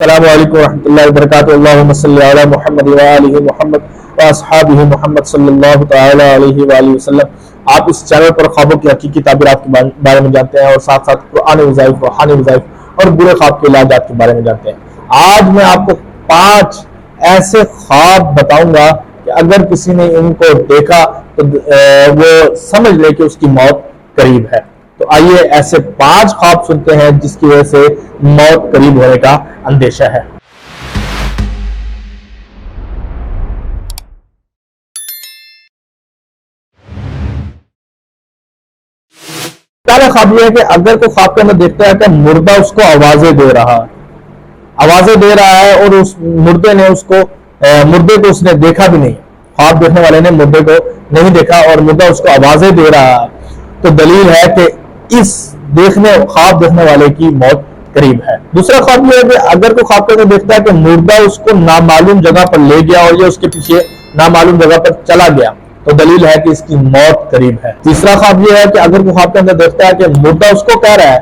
अस्सलामु अलैकुम रहमतुल्लाहि व बरकातुहू। अल्लाहुम्मा सल्लि अला मुहम्मद व आलिहि मुहम्मद व अस्हाबिहि मुहम्मद सल्लल्लाहु तआला अलैहि व आलिहि वसल्लम। आप इस चैनल पर ख्वाबों की हकीकी ताबीरात के बारे में जानते हैं और साथ साथ कुरानी वज़ाइफ, रूहानी वज़ाइफ और बुरे ख्वाब के इलाजात के बारे में जानते हैं। आज मैं आपको 5 ऐसे ख्वाब बताऊंगा कि अगर किसी ने इनको देखा तो वो समझ ले कि उसकी मौत करीब है। तो आइए ऐसे 5 ख्वाब सुनते हैं जिसकी वजह से मौत करीब होने का अंदेशा है। पहला ख्वाब यह है कि अगर कोई ख्वाब के अंदर देखता है कि मुर्दा उसको आवाजें दे रहा है और उस मुर्दे ने उसको मुर्दे को उसने देखा भी नहीं, ख्वाब देखने वाले ने मुर्दे को नहीं देखा और मुर्दा उसको आवाजें दे रहा है, तो दलील है कि इस ख्वाब देखने वाले की मौत करीब है। दूसरा ख्वाब यह है कि अगर कोई ख्वाब के अंदर देखता है कि मुर्दा उसको नामालूम जगह पर ले गया और ये उसके पीछे नामालूम जगह पर चला गया, तो दलील है कि इसकी मौत करीब है। तीसरा ख्वाब यह है कि अगर कोई ख्वाब के अंदर देखता है कि मुर्दा उसको कह रहा है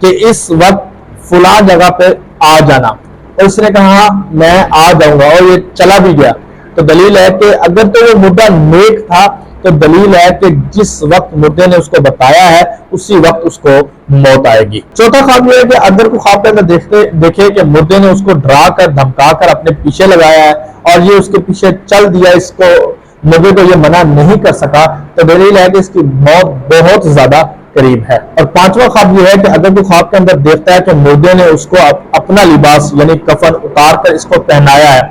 कि इस वक्त फलां जगह पे आ जाना और इसने कहा मैं आ जाऊंगा और ये चला भी गया, तो दलील है कि अगर तो वो मुर्दा नेक था तो दलील है कि जिस वक्त मुर्दे ने उसको बताया है उसी वक्त उसको मौत आएगी। चौथा ख्वाब यह है कि अगर कोई ख्वाब के अंदर देखे कि मुर्दे ने उसको डरा कर धमका कर अपने पीछे लगाया है और ये उसके पीछे चल दिया, इसको मुर्दे को ये मना नहीं कर सका, तो दलील है कि इसकी मौत बहुत ज्यादा करीब है। और पांचवा ख्वाब यह है कि अगर कोई ख्वाब के अंदर देखता है कि मुर्दे ने उसको अपना लिबास यानी कफन उतार कर इसको पहनाया है,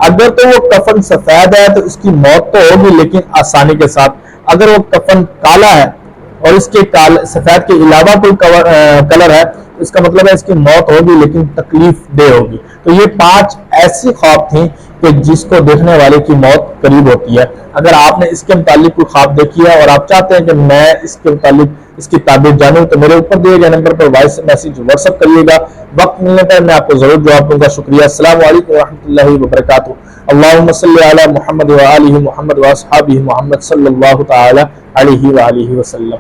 अगर तो वो कफन सफेद है तो इसकी मौत तो होगी लेकिन आसानी के साथ, अगर वो कफन काला है और इसके सफेद के अलावा कोई कलर है तो इसका मतलब है इसकी मौत होगी लेकिन तकलीफ दे होगी। तो ये 5 ऐसी ख्वाब थी कि जिसको देखने वाले की मौत करीब होती है। अगर आपने इसके मुतालिक कोई ख्वाब देखी है और आप चाहते हैं कि मैं इसके मुतालिक इसकी ताबीर जानूं तो मेरे ऊपर दिए गए नंबर पर वॉइस मैसेज व्हाट्सएप करिएगा। वक्त मिलने पर मैं आपको जरूर जवाब दूंगा। शुक्रिया। अस्सलाम वालेकुम रहमतुल्लाहि व बरकातुहू। अल्लाहुम्मा सल्लि अला मुहम्मद व आलिहि मुहम्मद व अस्हाबिहि मुहम्मद सल्लल्लाहु तआला अलैहि व आलिहि वसल्लम।